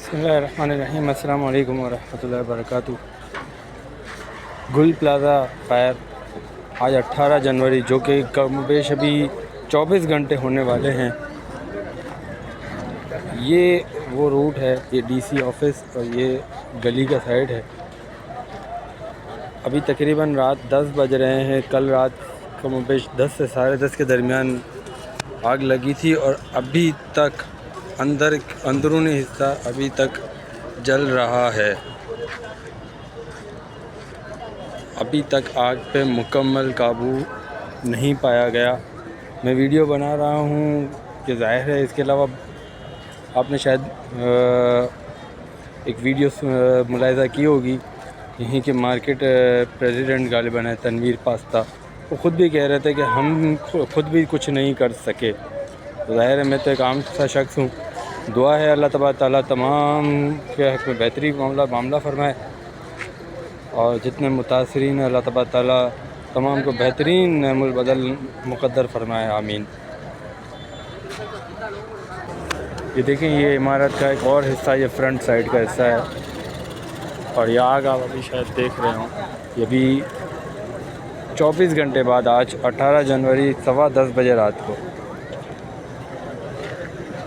बिस्मिल्लाहिर्रहमानिर्रहीम। अस्सलाम वालेकुम वरहमतुल्लाहि वबरकातुहू। गुल प्लाज़ा फायर आज 18 जनवरी, जो कि कम बेश अभी 24 घंटे होने वाले हैं। ये वो रूट है, ये डीसी ऑफिस और ये गली का साइड है। अभी तकरीबन रात 10 बज रहे हैं। कल रात कम बेश 10 से साढ़े 10 के दरमियान आग लगी थी और अभी तक अंदरूनी हिस्सा अभी तक जल रहा है। अभी तक आग पे मुकम्मल काबू नहीं पाया गया। मैं वीडियो बना रहा हूँ कि ज़ाहिर है, इसके अलावा आपने शायद एक वीडियो मुलाहिज़ा की होगी। यहीं के मार्केट प्रेसिडेंट गालिबन है, तनवीर पास्ता, वो ख़ुद भी कह रहे थे कि हम खुद भी कुछ नहीं कर सके। तो ज़ाहिर है, मैं तो एक आम सा शख्स हूँ। दुआ है अल्लाह तबारक ताला तमाम के हक़ में बेहतरीन मामला फ़रमाए और जितने मुतासरीन अल्लाह तबारक ताला तमाम को बेहतरीन नेमुल बदल मुक़द्दर फ़रमाए, आमीन। ये देखें, ये इमारत का एक और हिस्सा, ये फ्रंट साइड का हिस्सा है और ये आग आप अभी शायद देख रहे हों। ये भी 24 घंटे बाद, आज 18 जनवरी 10:15 बजे रात को।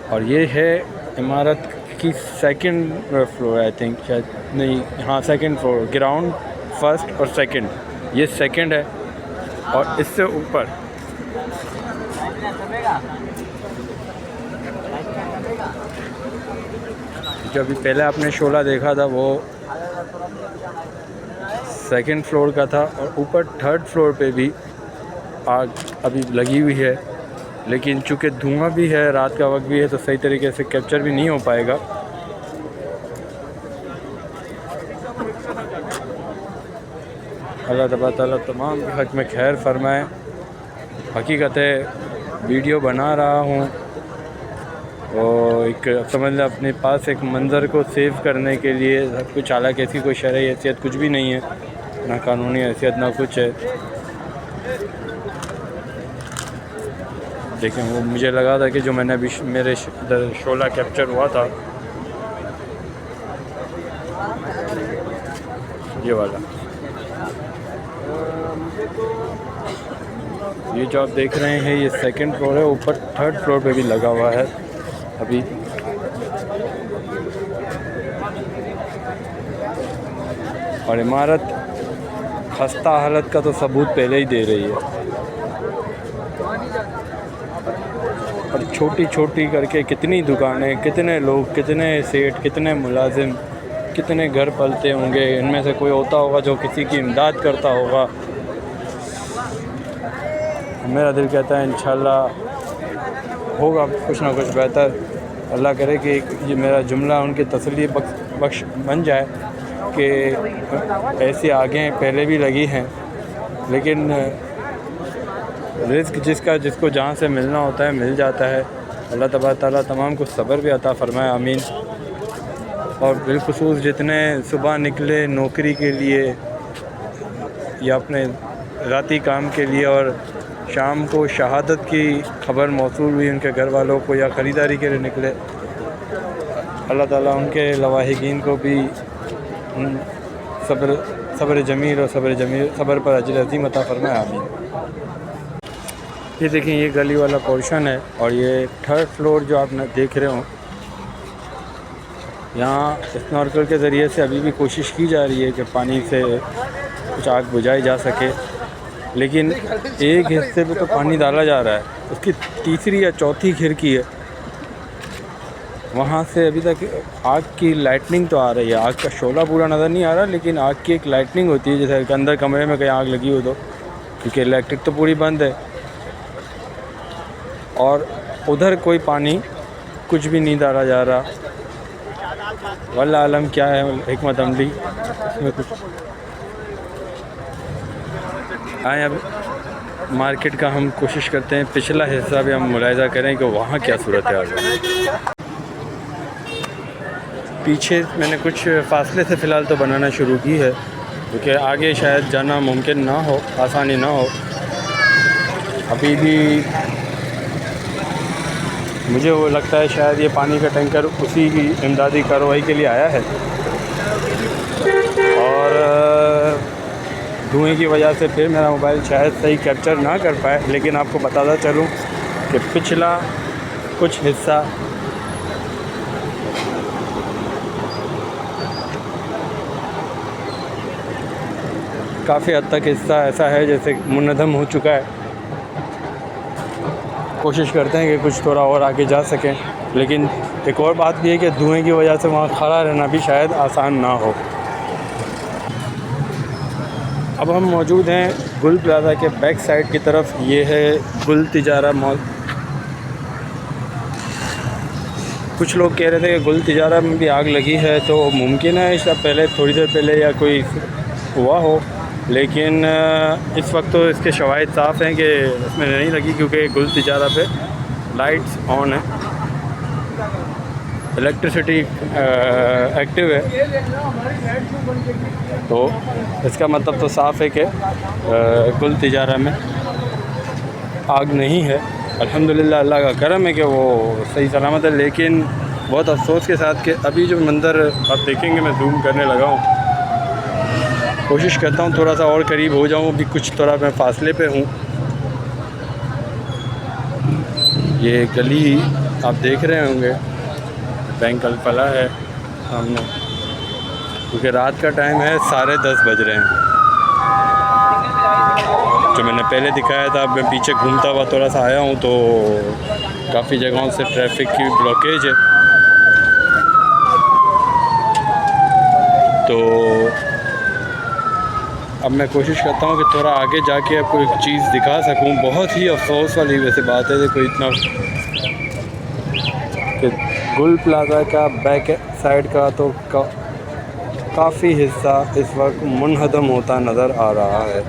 और ये है इमारत की सेकंड फ्लोर, आई थिंक, शायद नहीं, हाँ सेकंड फ्लोर, ग्राउंड फर्स्ट और सेकंड, ये सेकंड है। और इससे ऊपर जो अभी पहले आपने शोला देखा था वो सेकंड फ्लोर का था और ऊपर थर्ड फ्लोर पे भी आग अभी लगी हुई है। लेकिन चूँकि धुआं भी है, रात का वक्त भी है, तो सही तरीके से कैप्चर भी नहीं हो पाएगा। अल्लाह तबारक ताला तमाम के हक़ में खैर फरमाए। हकीकत है, वीडियो बना रहा हूँ और एक समझ लें अपने पास एक मंज़र को सेव करने के लिए सब कुछ। हालांकि ऐसी कोई शरई हैसियत कुछ भी नहीं है, ना कानूनी हैसियत ना कुछ है। देखें, वो मुझे लगा था कि जो मैंने अभी मेरे शोला कैप्चर हुआ था, ये वाला, ये जो आप देख रहे हैं ये सेकंड फ्लोर है। ऊपर थर्ड फ्लोर पे भी लगा हुआ है अभी। और इमारत खस्ता हालत का तो सबूत पहले ही दे रही है। और छोटी छोटी करके कितनी दुकानें, कितने लोग, कितने सेठ, कितने मुलाजिम, कितने घर पलते होंगे। इनमें से कोई होता होगा जो किसी की इमदाद करता होगा। मेरा दिल कहता है इंशाल्लाह होगा कुछ ना कुछ बेहतर। अल्लाह करे कि ये मेरा जुमला उनकी तसल्ली बख्श बन जाए कि ऐसी आगें पहले भी लगी हैं, लेकिन रिज़्क़ जिसको जहाँ से मिलना होता है मिल जाता है। अल्लाह तबारक ताला तमाम को सब्र भी अता फ़रमाए, आमीन। और बिलख़ुसूस जितने सुबह निकले नौकरी के लिए या अपने राती काम के लिए और शाम को शहादत की खबर मौसूल हुई उनके घर वालों को, या ख़रीदारी के लिए निकले, अल्लाह ताला उनके लवाहिकीन को भी सब्र जमील और सब्र पर अजर अज़ीम अता फ़रमाए, आमीन। ये देखें, ये गली वाला पोर्शन है और ये थर्ड फ्लोर जो आप देख रहे हो, यहाँ स्नॉर्कल के ज़रिए से अभी भी कोशिश की जा रही है कि पानी से कुछ आग बुझाई जा सके। लेकिन एक हिस्से पे तो पानी डाला जा रहा है, उसकी तीसरी या चौथी खिड़की है, वहाँ से अभी तक आग की लाइटनिंग तो आ रही है। आग का शोला पूरा नज़र नहीं आ रहा, लेकिन आग की एक लाइटनिंग होती है, जैसे अंदर कमरे में कहीं आग लगी हो तो, क्योंकि इलेक्ट्रिक तो पूरी बंद है। और उधर कोई पानी कुछ भी नहीं डाला जा रहा। वल्लाह आलम क्या है हिकमत अमली इसमें कुछ। आए अब मार्केट का हम कोशिश करते हैं, पिछला हिस्सा भी हम मुलाहिज़ा करें कि वहाँ क्या सूरत है। पीछे मैंने कुछ फासले से फ़िलहाल तो बनाना शुरू की है, क्योंकि आगे शायद जाना मुमकिन ना हो, आसानी ना हो। अभी भी मुझे वो लगता है शायद ये पानी का टैंकर उसी की इमदादी कार्रवाई के लिए आया है और धुएँ की वजह से फिर मेरा मोबाइल शायद सही कैप्चर ना कर पाए। लेकिन आपको बताता चलूँ कि पिछला कुछ हिस्सा काफ़ी हद तक हिस्सा ऐसा है जैसे मुनहदम हो चुका है। कोशिश करते हैं कि कुछ थोड़ा और आगे जा सकें, लेकिन एक और बात भी है कि धुएँ की वजह से वहाँ खड़ा रहना भी शायद आसान ना हो। अब हम मौजूद हैं गुल प्लाज़ा के बैक साइड की तरफ। ये है गुल तिजारा मॉल। कुछ लोग कह रहे थे कि गुल तिजारा में भी आग लगी है, तो मुमकिन है इसका पहले थोड़ी देर पहले या कोई हुआ हो, लेकिन इस वक्त तो इसके शवाहिद साफ़ हैं कि इसमें नहीं लगी, क्योंकि गुल तिजारा पे लाइट्स ऑन है, इलेक्ट्रिसिटी एक्टिव है। तो इसका मतलब तो साफ़ है कि गुल तिजारा में आग नहीं है। अल्हम्दुलिल्लाह, अल्लाह का करम है कि वो सही सलामत है। लेकिन बहुत अफसोस के साथ कि अभी जो मंज़र आप देखेंगे, मैं जूम करने लगा हूँ, कोशिश करता हूँ थोड़ा सा और करीब हो जाऊँ, अभी कुछ थोड़ा मैं फासले पे हूँ। ये गली आप देख रहे होंगे, बैंक अल फलाह है सामने, क्योंकि रात का टाइम है, 10:30 बज रहे हैं। जो मैंने पहले दिखाया था, अब मैं पीछे घूमता हुआ थोड़ा सा आया हूँ, तो काफ़ी जगहों से ट्रैफिक की ब्लॉकेज है। तो अब मैं कोशिश करता हूँ कि थोड़ा आगे जाके आपको एक चीज़ दिखा सकूँ। बहुत ही अफसोस वाली वैसे बात है, देखो इतना कि गुल प्लाज़ा का बैक साइड का तो काफ़ी हिस्सा इस वक्त मुनहदम होता नज़र आ रहा है।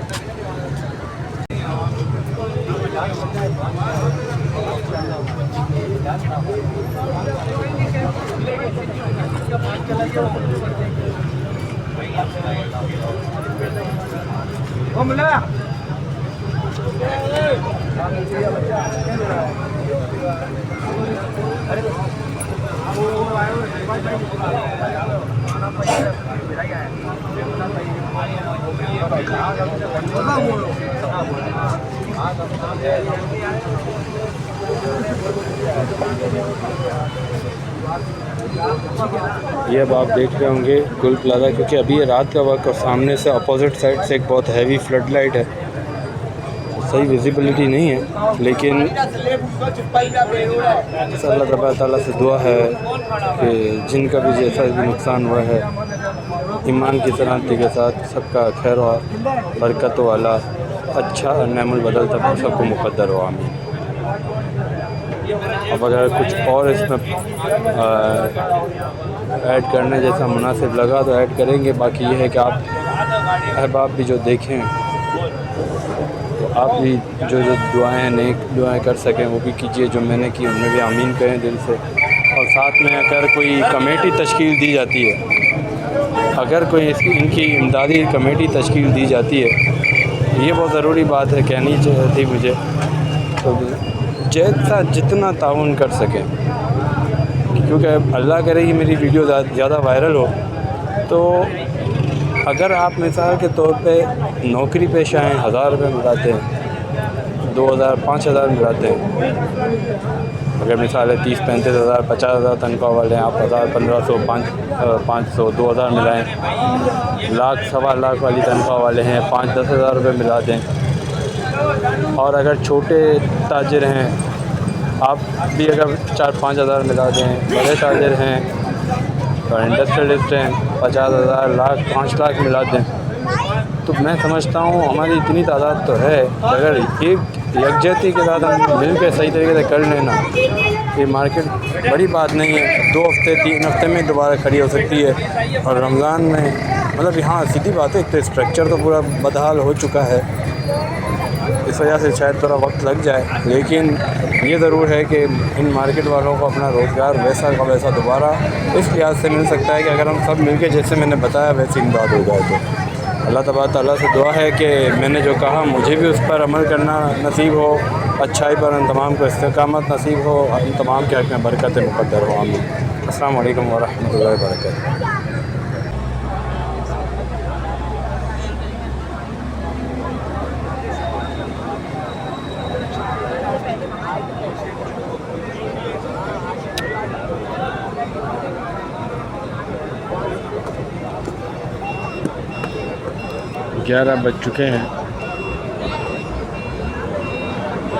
ये अब आप देख रहे होंगे गुल प्लाज़ा, क्योंकि अभी ये रात का वक्त और सामने से अपोजिट साइड से एक बहुत हैवी फ्लड लाइट है, सही विजिबिलिटी नहीं है। लेकिन अल्लाह ताला से दुआ है कि जिनका भी जैसा भी नुकसान हुआ है, ईमान की सलामती के साथ सबका खैर और बरकत वाला अच्छा नेमुल बदल तब सबको मुक़द्दर हो, आमीन। अब अगर कुछ और इसमें ऐड करने जैसा मुनासिब लगा तो ऐड करेंगे। बाकी ये है कि आप अहबाब भी जो देखें, तो आप भी जो दुआएं नेक दुआएं कर सकें वो भी कीजिए, जो मैंने की उनमें भी आमीन कहें दिल से। और साथ में अगर कोई कमेटी तश्कील दी जाती है, अगर कोई इनकी इमदादी कमेटी तश्कील दी जाती है, ये बहुत ज़रूरी बात है, कहनी थी मुझे, तो जैसा जितना ताउन कर सकें, क्योंकि अल्लाह करे कि मेरी वीडियो ज़्यादा वायरल हो, तो अगर आप मिसाल के तौर पे नौकरी पेशा हैं, 1000 रुपये मिलाते हैं, 2000 5000 मिलाते हैं, अगर मिसाल है 30-35 हज़ार 50 हज़ार तनख्वाह वाले हैं, आप 1000 1500 500 2000 मिलाएँ, लाख सवा लाख वाली तनख्वाह वाले हैं, 5-10 हज़ार रुपये मिला दें। और अगर छोटे ताजिर हैं, आप भी अगर 4-5 हज़ार मिला दें, बड़े ताजिर हैं और इंडस्ट्रियलिस्ट हैं, 50 हज़ार लाख 5 लाख मिला दें, तो मैं समझता हूँ हमारी इतनी तादाद तो है, अगर एक यकजहती के साथ हम मिल के सही तरीके से कर लेना, ये मार्केट बड़ी बात नहीं है, 2 हफ़्ते 3 हफ़्ते में दोबारा खड़ी हो सकती है। और रमज़ान में मतलब यहाँ सीधी बात है, तो स्ट्रक्चर तो पूरा बदहाल हो चुका है, इस वजह से शायद थोड़ा वक्त लग जाए, लेकिन ये ज़रूर है कि इन मार्केट वालों को अपना रोज़गार वैसा का वैसा दोबारा इस लिहाज से मिल सकता है कि अगर हम सब मिलके जैसे मैंने बताया वैसे इमदाद हो जाए। तो अल्लाह तबारक ताला से दुआ है कि मैंने जो कहा मुझे भी उस पर अमल करना नसीब हो, अच्छाई पर इन तमाम को इस्तेकामत नसीब हो, इन तमाम के हक़ में बरकत मुक़द्दर हो, आमीन। अस्सलामु अलैकुम व रहमतुल्लाहि व बरकातुहू। ग्यारह बज चुके हैं,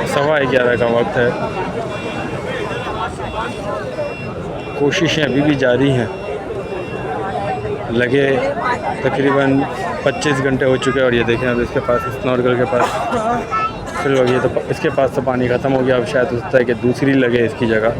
11:15 का वक्त है। कोशिशें अभी भी जारी हैं। लगे तकरीबन 25 घंटे हो चुके हैं और ये देखें अब इसके पास स्नॉर्कल के पास फिर लगी, तो इसके पास तो पानी ख़त्म हो गया। अब शायद हो सकता है कि दूसरी लगे इसकी जगह।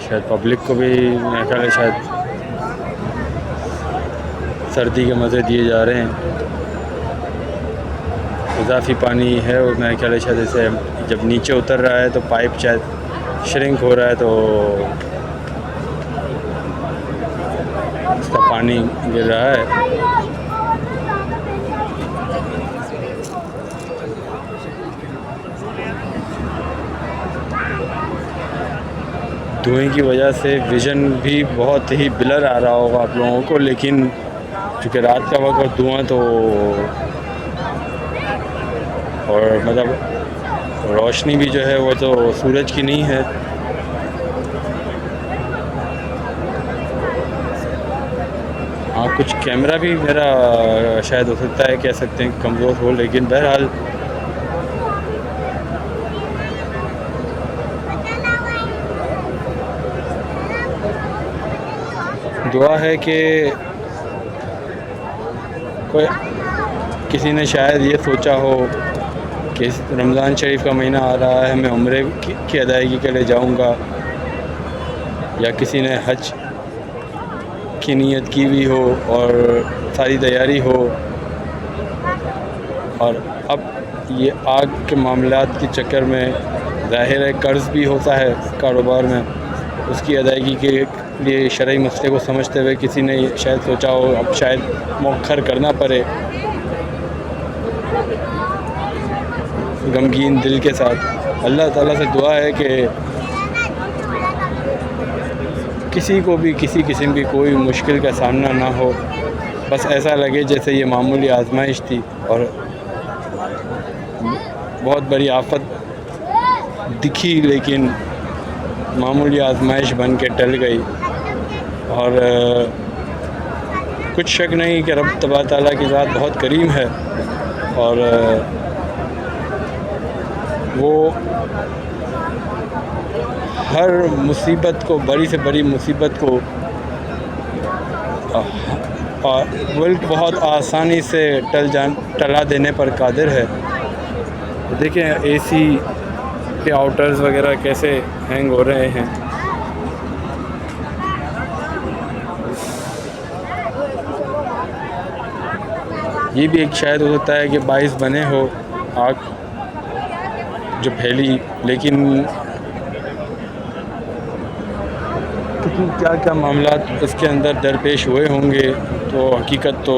शायद पब्लिक को भी मेरा ख्याल है शायद सर्दी के मज़े दिए जा रहे हैं। इजाफी पानी है और मेरा ख्याल है शायद जैसे जब नीचे उतर रहा है तो पाइप शायद श्रिंक हो रहा है, तो उसका पानी गिर रहा है। धुएं की वजह से विज़न भी बहुत ही ब्लर आ रहा होगा आप लोगों को, लेकिन चूँकि रात का वक्त और धुआं तो और मतलब रोशनी भी जो है वो तो सूरज की नहीं है। हाँ, कुछ कैमरा भी मेरा शायद हो सकता है, कह सकते हैं कमज़ोर हो, लेकिन बहरहाल दुआ है कि कोई किसी ने शायद ये सोचा हो कि रमज़ान शरीफ का महीना आ रहा है, मैं उम्रे की अदायगी के लिए जाऊँगा, या किसी ने हज की नीयत की भी हो और सारी तैयारी हो, और अब ये आग के मामलात के चक्कर में ज़ाहिर है कर्ज़ भी होता है कारोबार में, उसकी अदायगी के लिए शरई मसले को समझते हुए किसी ने शायद सोचा हो अब शायद मौखर करना पड़े गमगीन दिल के साथ। अल्लाह ताला से दुआ है कि किसी को भी किसी किस्म की कोई मुश्किल का सामना ना हो, बस ऐसा लगे जैसे ये मामूली आजमाइश थी और बहुत बड़ी आफत दिखी, लेकिन मामूली आजमाइश बन के टल गई। और कुछ शक नहीं कि रब तबारक तआला की ज़ात बहुत करीम है और वो हर मुसीबत को, बड़ी से बड़ी मुसीबत को बल्कि बहुत आसानी से टला देने पर कादिर है। देखें एसी के आउटर्स वगैरह कैसे हैंग हो रहे हैं। ये भी एक शायद हो सकता है कि बाइस बने हो आग जो फैली, लेकिन क्या क्या मामलात इसके अंदर दरपेश हुए होंगे तो हकीकत तो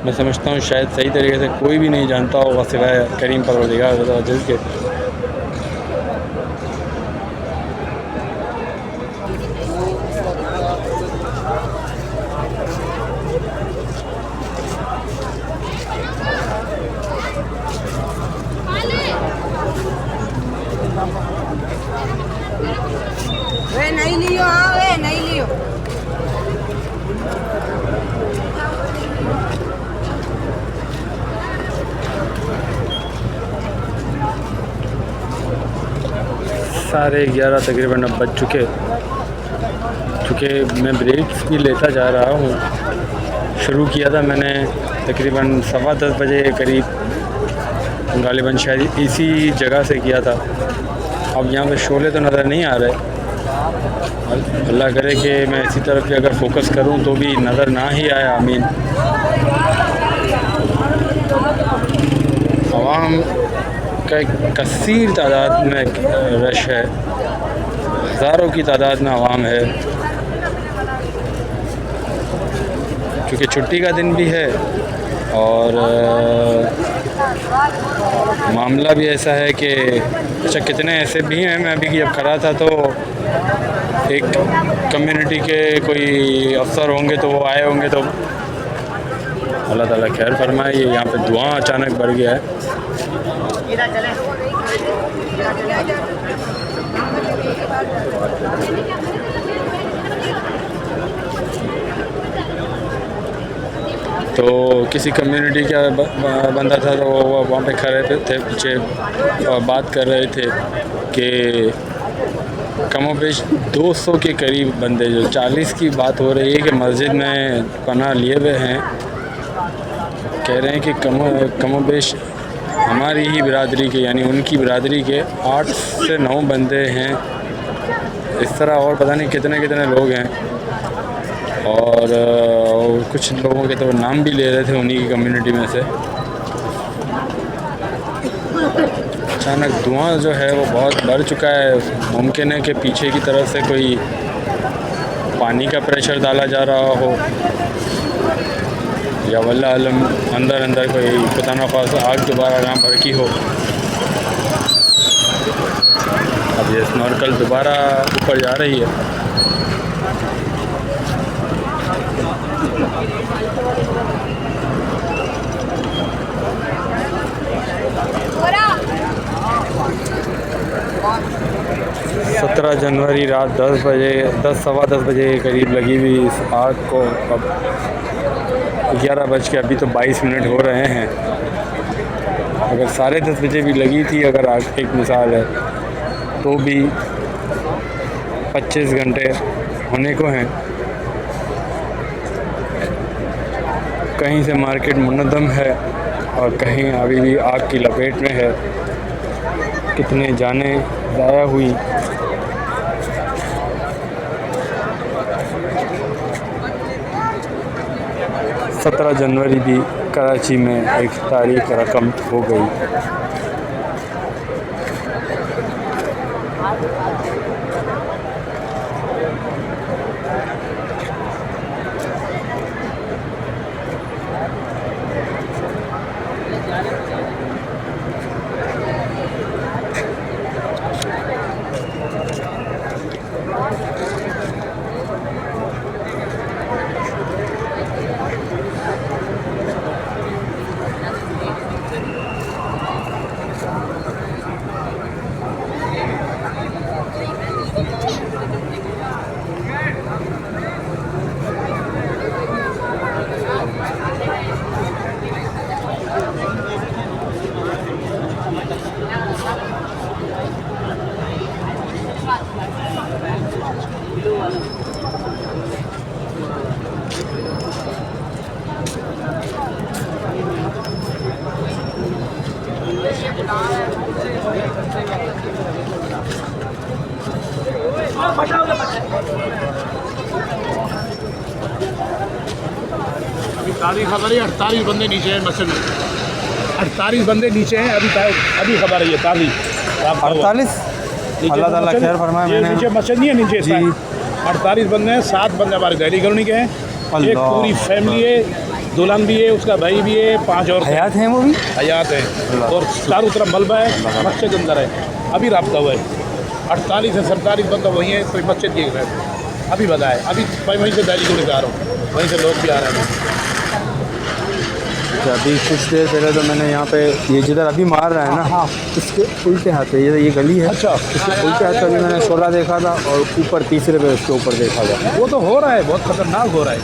मैं समझता हूँ शायद सही तरीके से कोई भी नहीं जानता होगा सिवाय करीम परवरदिगार अज़ीज़ के। वे नहीं लियो, हाँ वे नहीं लियो। 11:30 तकरीबन अब बज चुके, चूँकि मैं ब्रेक्स भी लेता जा रहा हूँ। शुरू किया था मैंने तकरीबन 10:15 बजे के करीब, गालिबन शायद इसी जगह से किया था। अब यहाँ पे शोले तो नज़र नहीं आ रहे, अल्लाह करे कि मैं इसी तरफ भी अगर फोकस करूँ तो भी नज़र ना ही आए, आमीन। आवाम का एक कसीर तादाद में रश है, हज़ारों की तादाद में आवाम है, क्योंकि छुट्टी का दिन भी है और मामला भी ऐसा है कि अच्छा कितने ऐसे भी हैं। मैं अभी जब खड़ा था तो एक कम्युनिटी के कोई अफसर होंगे तो वो आए होंगे, तो अल्लाह ताला खैर फरमाए। ये यहाँ पे धुआं अचानक बढ़ गया है। तो किसी कम्युनिटी का बंदा था, तो वो वहाँ पे खड़े थे पीछे और बात कर रहे थे कि कमोबेश 200 के करीब बंदे, जो 40 की बात हो रही है कि मस्जिद में पनाह लिए हुए हैं, कह रहे हैं कि कमोबेश हमारी ही बिरादरी के, यानी उनकी बिरादरी के 8 से 9 बंदे हैं। इस तरह और पता नहीं कितने कितने लोग हैं, और कुछ लोगों के तो नाम भी ले रहे थे उन्हीं की कम्युनिटी में से। अचानक धुआं जो है वो बहुत बढ़ चुका है। मुमकिन है कि पीछे की तरफ से कोई पानी का प्रेशर डाला जा रहा हो, या वल्लाह आलम अंदर अंदर कोई खुदा न खासा आग दोबारा ना भड़की हो। अब ये स्नॉर्कल दोबारा ऊपर जा रही है। सत्रह जनवरी रात 10 बजे, 10 सवा 10 बजे के करीब लगी हुई इस आग को अब 11 बज के अभी तो 22 मिनट हो रहे हैं। अगर 10:30 बजे भी लगी थी, अगर आग एक मिसाल है, तो भी 25 घंटे होने को हैं। कहीं से मार्केट मुनद्दम है और कहीं अभी भी आग की लपेट में है। कितने जाने ज़ाया हुई। सत्रह जनवरी भी कराची में एक तारीख रकम हो गई। अभी तारीख खबर है 48 बंदे नीचे हैं मस्जिद में, 48 बंदे नीचे हैं। अभी खबर है ये तारीख 48। अल्लाह ताला खैर फरमाए। मैंने नीचे मस्जिद नहीं है, नीचे जी 48 बंदे हैं। 7 बंदे हमारे दिल्ली कॉलोनी के हैं, एक पूरी फैमिली है, दुल्हन भी है, उसका भाई भी है, 5 और हयात हैं, वो भी हयात है, और चारों तरफ मलबा है, मस्जिद अंदर है। अभी राब्ता हुआ है 48 से 47 बंदा वही है, कोई मस्जिद देख रहे हैं। अभी बताए, अभी मैं वहीं से दिल्ली को जा रहा हूँ, वहीं से लोग भी आ रहे हैं। अभी कुछ देर पहले तो मैंने यहाँ पे ये जिधर अभी मार रहा है ना, हाँ, इसके उल्टे हाथ पे ये गली है। अच्छा, इसके उल्टे हाथ पे अभी मैंने शोला देखा था, और ऊपर तीसरे पे उसके ऊपर देखा था। वो तो हो रहा है, बहुत खतरनाक हो रहा है।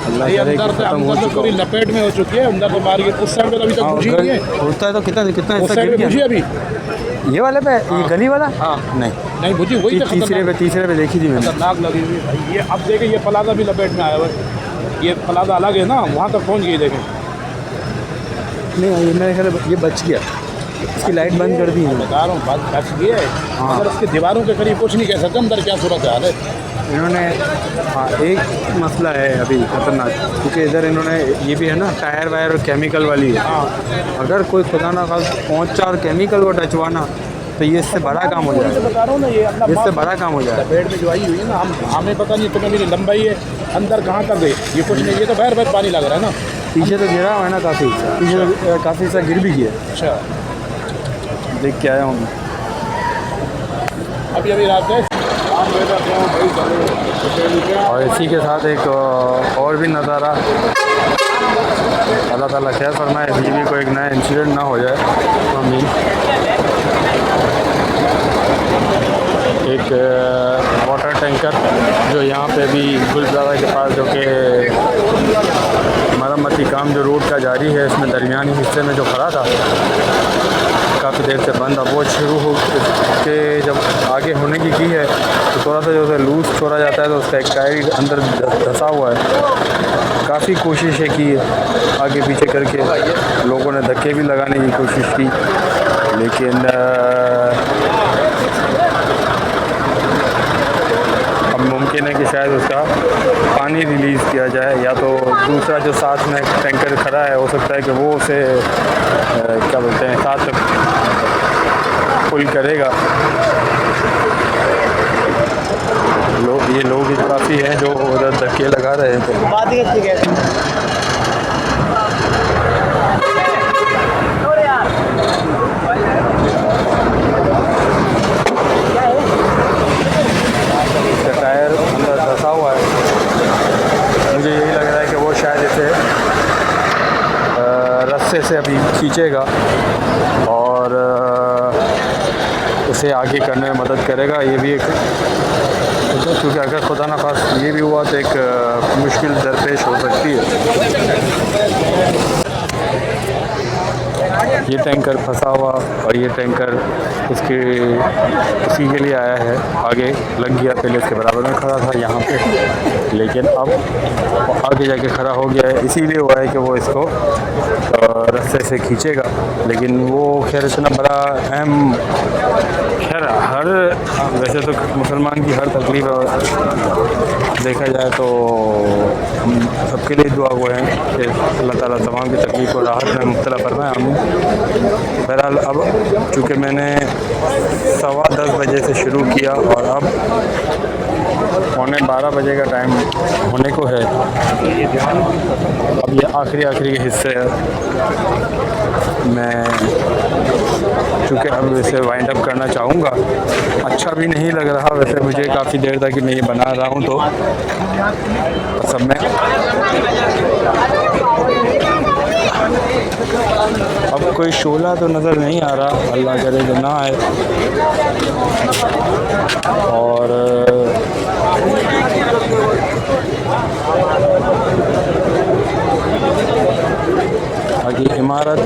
अल्लाह ये करे कि अंदर खत्म हो से चुका पूरी लपेट में हो चुकी है। अंदर तो मार्केट उस साइड पे अभी तक पहुंची नहीं है। होता है तो कितना उस साइड पे पहुंची अभी ये वाले पे, ये गली वाला? हाँ नहीं नहीं मुझे वही तो तीसरे पे देखी थी मैंने। खतरनाक लगी हुई है भाई। ये अब देखें ये प्लाजा भी लपेट में आया हुआ है, ये प्लाजा अलग है ना, वहाँ तक पहुँच गई देखें। नहीं ये मेरे ख्याल ये बच गया, इसकी लाइट बंद कर दी है। बता रहा हूँ बात बच गई है, अगर इसकी दीवारों के करीब कुछ नहीं कह सकते अंदर क्या सूरत हाल है। इन्होंने हाँ एक मसला है अभी खतरनाक, क्योंकि इधर इन्होंने ये भी है ना टायर वायर और केमिकल वाली है। अगर कोई खुदा ना खास पहुँचा और केमिकल को टचवाना तो ये इससे बड़ा काम हो जाएगा। बता रहा हूँ ना, ये अपना इससे बड़ा काम हो जाएगा। पेड़ में जो आई हुई है ना, हमें पता नहीं तुम्हें मेरी लंबाई है अंदर कहाँ तक गई, ये कुछ नहीं, ये तो बहर बहर पानी लग रहा है ना। पीछे तो गिरा हुआ है ना काफ़ी, पीछे तो काफ़ी सा गिर भी गया। अच्छा देख के आया हूँ अभी रात है। और इसी के साथ एक और भी नज़ारा, अल्लाह ताला खैर फरमाए इसी भी कोई एक नया इंसिडेंट ना हो जाए। आमीन। एक वाटर टैंकर जो यहाँ पे भी गुलजारा के पास जो कि मरम्मती काम जो रोड का जारी है, इसमें दरमियानी हिस्से में जो खड़ा था काफ़ी देर से बंद, अब वो शुरू हो के जब आगे होने की है तो थोड़ा सा जो है लूज छोड़ा जाता है तो उसका एक टायर अंदर धंसा हुआ है। काफ़ी कोशिशें की आगे पीछे करके, लोगों ने धक्के भी लगाने की कोशिश की, लेकिन अब मुमकिन है कि शायद उसका पानी रिलीज़ किया जाए, या तो दूसरा जो साथ में टैंकर खड़ा है हो सकता है कि वो उसे क्या बोलते हैं साथ पुल करेगा। ये लोग काफ़ी हैं जो उधर धक्के लगा रहे थे। टायर अंदर धंसा हुआ है, मुझे यही लग रहा है कि वो शायद इसे रस्से से अभी खींचेगा और उसे आगे करने में मदद करेगा। ये भी एक, क्योंकि अगर खुदा ना खास ये भी हुआ तो एक मुश्किल दरपेश हो सकती है। ये टैंकर फंसा हुआ और ये टैंकर उसी के लिए आया है, आगे लग गया, पहले इसके बराबर में खड़ा था यहाँ पे, लेकिन अब आगे जाके खड़ा हो गया है, इसीलिए हुआ है कि वो इसको रास्ते से खींचेगा। लेकिन वो खैर इतना बड़ा अहम, खैर हर वैसे तो मुसलमान की हर तकलीफ देखा जाए तो हम सबके लिए दुआ गो हैं कि अल्लाह ताला तमाम की तकलीफ़ को राहत में मुब्तला फरमाए। आमीन। बहरहाल अब चूँकि मैंने 10:15 बजे से शुरू किया और अब 11:15 बजे का टाइम होने को है, अब ये आखिरी हिस्से है। मैं चूँकि अब इसे वाइंड अप करना चाहूँगा, अच्छा भी नहीं लग रहा वैसे मुझे काफ़ी देर तक मैं ये बना रहा हूँ, तो सब में अब कोई शोला तो नज़र नहीं आ रहा, अल्लाह करे कि ना आए। और बाकी इमारत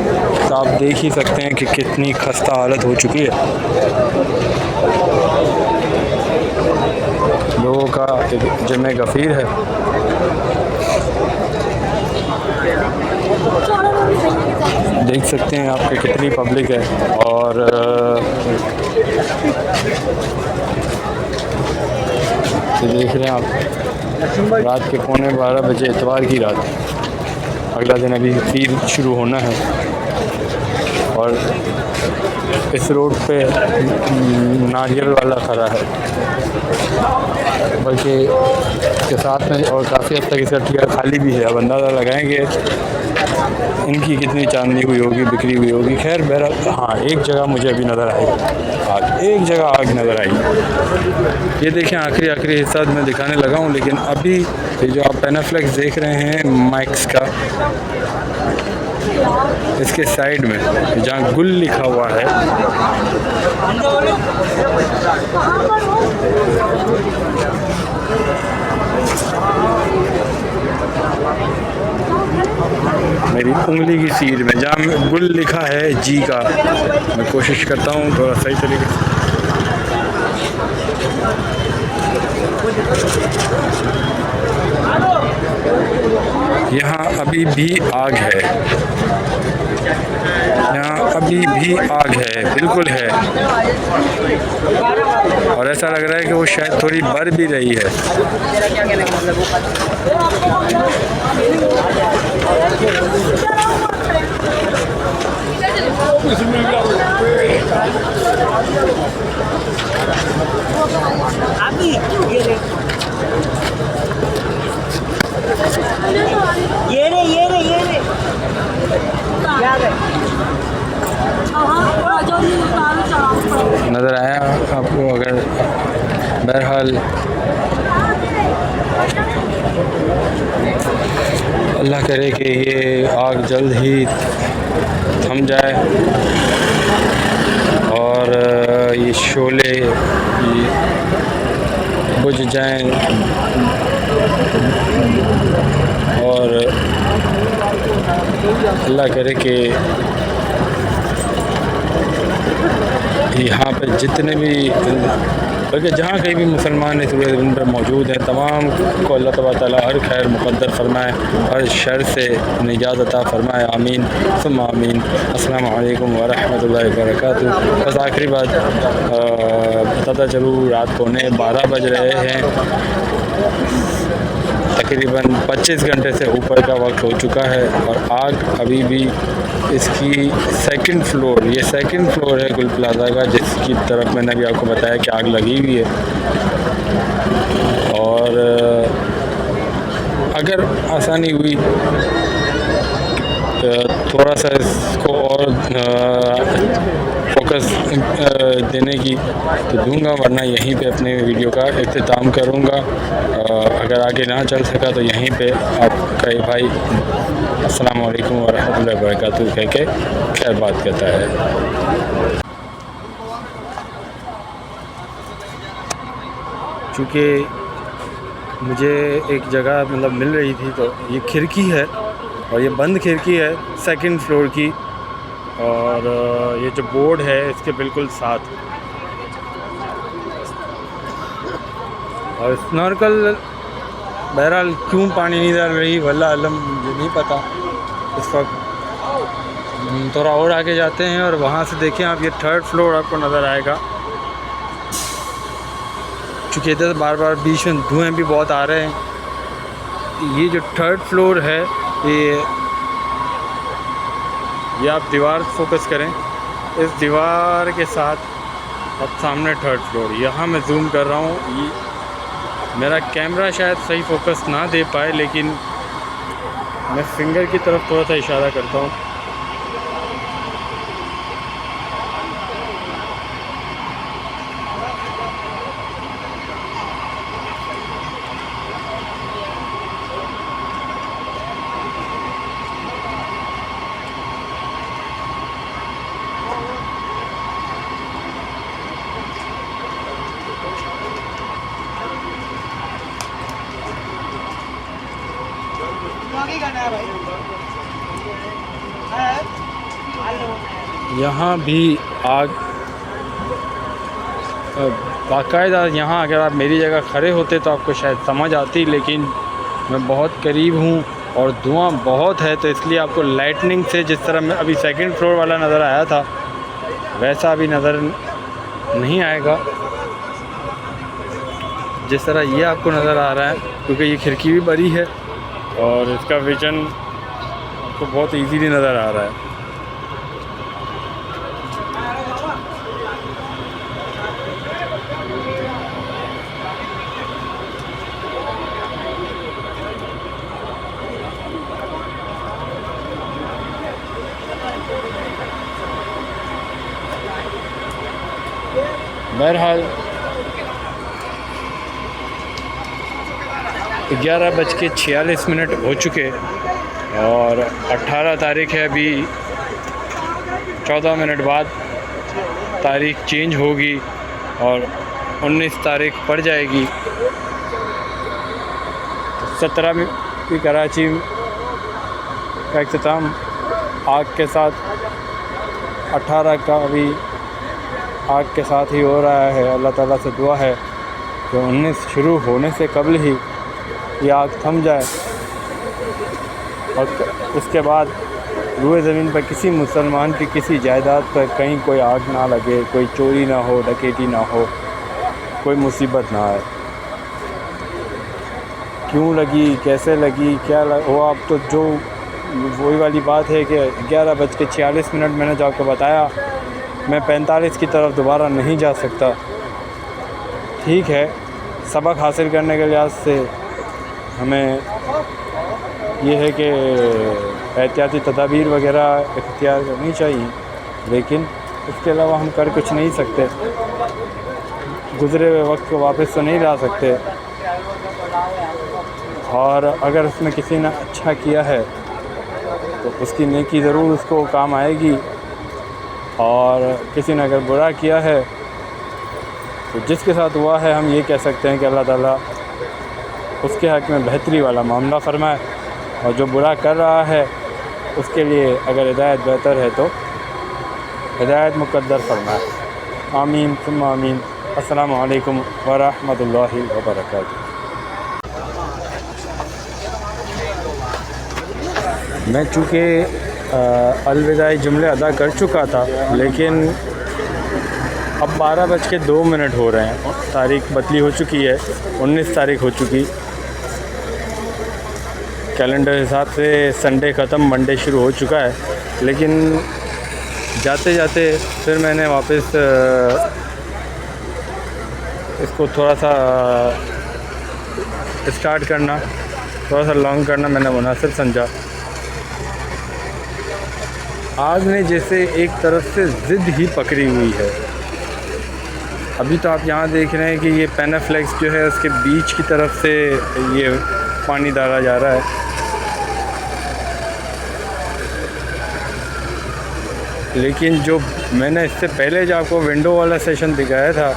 तो आप देख ही सकते हैं कि कितनी खस्ता हालत हो चुकी है। लोगों का एक जमे गफ़ीर है। देख सकते हैं आपके कितनी पब्लिक है। और देख रहे हैं आप रात के 11:15 बजे, इतवार की रात, अगला दिन अभी फिर शुरू होना है। और इस रोड पे नारियल वाला खड़ा है, बल्कि के साथ में, और काफ़ी हद तक इसका ठिका खाली भी है। अब अंदाज़ा लगाएंगे इनकी कितनी चांदनी हुई होगी, बिक्री हुई होगी। खैर बहरहाल हाँ, एक जगह मुझे अभी नज़र आई आग, एक जगह आग नज़र आई। ये देखें आखिरी हिस्सा मैं दिखाने लगा हूँ, लेकिन अभी ये जो आप पेनाफ्लेक्स देख रहे हैं माइक्स का, इसके साइड में जहाँ गुल लिखा हुआ है, मेरी उंगली की सीध में जहाँ गुल लिखा है जी का। मैं कोशिश करता हूँ थोड़ा सही तरीके से। यहाँ अभी भी आग है, यहाँ अभी भी आग है, बिल्कुल है। और ऐसा लग रहा है कि वो शायद थोड़ी बढ़ भी रही है। नज़र आया आपको? अगर बहरहाल अल्लाह करे कि ये आग जल्द ही थम जाए और ये शोले बुझ जाएं और अल्लाह करे कि यहाँ पे जितने भी, बल्कि जहाँ कहीं भी मुसलमान इस दिन पर मौजूद हैं, तमाम को अल्लाह तबारक तआला हर खैर मुक़द्दर फ़रमाए, हर शर से निजात अता फ़रमाए। आमीन सुम्मा आमीन। अस्सलामु अलैकुम व रहमतुल्लाहि व बरकातुहू। बस आखिरी बात बताता चलूँ, रात पौने 12 बज रहे हैं। तकरीबन 25 घंटे से ऊपर का वक्त हो चुका है और आग अभी भी इसकी सेकंड फ्लोर, ये सेकंड फ्लोर है गुल प्लाज़ा का, जिसकी तरफ मैंने अभी आपको बताया कि आग लगी हुई है। और अगर आसानी हुई थोड़ा सा इसको और फोकस देने की तो दूंगा, वरना यहीं पे अपने वीडियो का इख्तिताम करूंगा। अगर आगे ना चल सका तो यहीं पे आपका ये भाई अस्सलाम वालेकुम व रहमतुल्लाहि व बरकातुहू कह के खैर बात कहता है। चूँकि मुझे एक जगह मतलब मिल रही थी, तो ये खिड़की है और ये बंद खिड़की है सेकंड फ्लोर की, और ये जो बोर्ड है इसके बिल्कुल साथ। और स्नॉर्कल बहरहाल क्यों पानी नहीं डाल रही वल्लाह आलम, मुझे नहीं पता। इस वक्त थोड़ा और आगे जाते हैं और वहाँ से देखें आप, ये थर्ड फ्लोर आपको नज़र आएगा। चूँकि इधर बार बार बीच में धुएँ भी बहुत आ रहे हैं। ये जो थर्ड फ्लोर है, ये आप दीवार फोकस करें, इस दीवार के साथ अब सामने थर्ड फ्लोर। यहाँ मैं जूम कर रहा हूँ, ये मेरा कैमरा शायद सही फोकस ना दे पाए, लेकिन मैं फिंगर की तरफ थोड़ा सा इशारा करता हूँ। यहाँ भी आग बाकायदा, यहाँ अगर आप मेरी जगह खड़े होते तो आपको शायद समझ आती, लेकिन मैं बहुत करीब हूँ और धुआं बहुत है, तो इसलिए आपको लाइटनिंग से जिस तरह मैं अभी सेकंड फ्लोर वाला नज़र आया था वैसा अभी नज़र नहीं आएगा जिस तरह ये आपको नज़र आ रहा है, क्योंकि ये खिड़की भी बड़ी है और इसका विजन आपको बहुत इजीली नज़र आ रहा है। बहरहाल 11:46 हो चुके और 18 तारीख है। अभी 14 मिनट बाद तारीख चेंज होगी और 19 तारीख पड़ जाएगी। 17 में भी कराची का अख्ताम आग के साथ 18 का भी आग के साथ ही हो रहा है। अल्लाह ताला से दुआ है कि 19 शुरू होने से कबल ही ये आग थम जाए और उसके बाद रूए ज़मीन पर किसी मुसलमान की किसी जायदाद पर कहीं कोई आग ना लगे, कोई चोरी ना हो, डकैती ना हो, कोई मुसीबत ना आए। क्यों लगी, कैसे लगी, क्या हुआ, अब तो जो वही वाली बात है कि 11:46 मैंने जो आपको बताया, मैं 45 की तरफ दोबारा नहीं जा सकता। ठीक है, सबक हासिल करने के लिहाज से हमें ये है कि एहतियाती तदाबीर वगैरह इख्तियार करनी चाहिए, लेकिन इसके अलावा हम कर कुछ नहीं सकते। गुज़रे हुए वक्त को वापस तो नहीं ला सकते, और अगर उसमें किसी ने अच्छा किया है तो उसकी नेकी ज़रूर उसको काम आएगी, और किसी ने अगर बुरा किया है तो जिसके साथ हुआ है हम ये कह सकते हैं कि अल्लाह ताला उसके हक़ में बेहतरी वाला मामला फ़रमाए, और जो बुरा कर रहा है उसके लिए अगर हिदायत बेहतर है तो हिदायत मुक़द्दर फ़रमाए। आमीन सुम्मा आमीन। अस्सलामु अलैकुम व रहमतुल्लाहि व बरकातुहू। मैं चूँकि अलविदाई जुमले अदा कर चुका था, लेकिन अब 12:02 हो रहे हैं। तारीख़ बदली हो चुकी है, 19 तारीख़ हो चुकी। कैलेंडर हिसाब से संडे ख़त्म, मंडे शुरू हो चुका है, लेकिन जाते जाते फिर मैंने वापस इसको थोड़ा सा स्टार्ट करना, थोड़ा सा लॉन्ग करना मैंने मुनासिब समझा। आग ने जैसे एक तरफ से ज़िद ही पकड़ी हुई है। अभी तो आप यहाँ देख रहे हैं कि ये पेनाफ्लेक्स जो है उसके बीच की तरफ से ये पानी डाला जा रहा है। लेकिन जो मैंने इससे पहले जो आपको विंडो वाला सेशन दिखाया था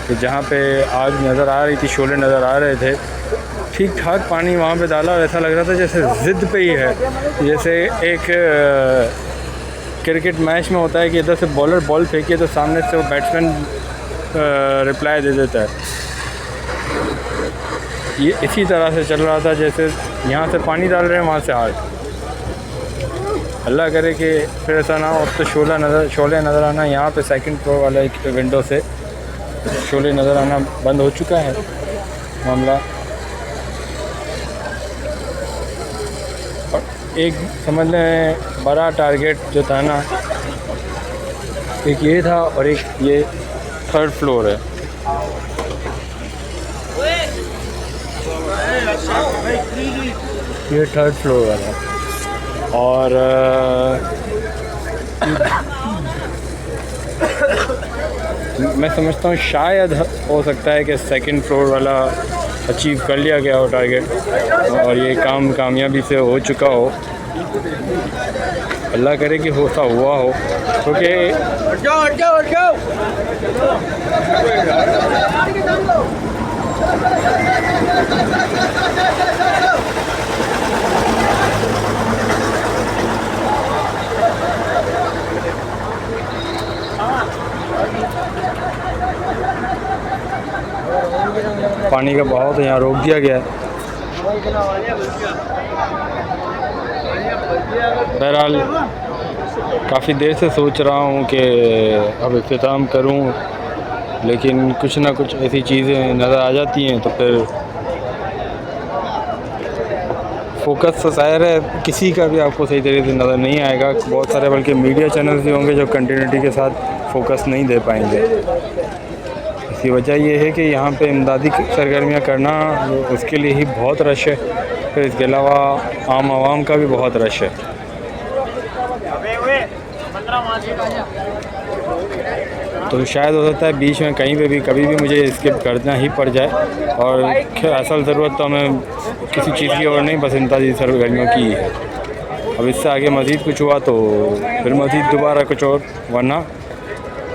कि जहाँ पे आग नज़र आ रही थी, शोले नज़र आ रहे थे, ठीक ठाक पानी वहाँ पे डाला और ऐसा लग रहा था जैसे ज़िद पे ही है। जैसे एक क्रिकेट मैच में होता है कि इधर से बॉलर बॉल फेंके तो सामने से वो बैट्समैन रिप्लाई दे देता है, ये इसी तरह से चल रहा था। जैसे यहाँ से पानी डाल रहे हैं, वहाँ से आग। अल्लाह करे कि फिर ऐसा ना हो। अब तो शोले नज़र आना यहाँ पे सेकंड फ्लोर वाला एक विंडो से शोले नज़र आना बंद हो चुका है मामला। और एक समझ लें बड़ा टारगेट जो था ना, एक ये था और एक ये 3rd फ्लोर है। ये 3rd फ्लोर वाला, और मैं समझता हूँ शायद हो सकता है कि 2nd फ्लोर वाला अचीव कर लिया गया हो टारगेट, और ये काम कामयाबी से हो चुका हो। अल्लाह करे कि होता हुआ हो, क्योंकि पानी का बहाव तो यहाँ रोक दिया गया है। बहरहाल काफ़ी देर से सोच रहा हूँ कि अब इख्तिताम करूँ, लेकिन कुछ ना कुछ ऐसी चीज़ें नज़र आ जाती हैं तो फिर फोकस तो ज़ाहिर है किसी का भी आपको सही तरीके से नज़र नहीं आएगा। बहुत सारे बल्कि मीडिया चैनल्स भी होंगे जो कंटिन्यूटी के साथ फोकस नहीं दे पाएंगे। इसकी वजह यह है कि यहाँ पे इमदादी सरगर्मियाँ करना उसके लिए ही बहुत रश है, फिर इसके अलावा आम आवाम का भी बहुत रश है। तो शायद हो सकता है बीच में कहीं पे भी कभी भी मुझे स्किप करना ही पड़ जाए, और असल ज़रूरत तो हमें किसी चीज़ की और नहीं, बस इमदादी सरगर्मियों की है। अब इससे आगे मज़ीद कुछ हुआ तो फिर मज़ीद दोबारा कुछ और, वरना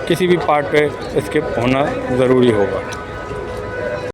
किसी भी पार्ट पे स्किप होना ज़रूरी होगा।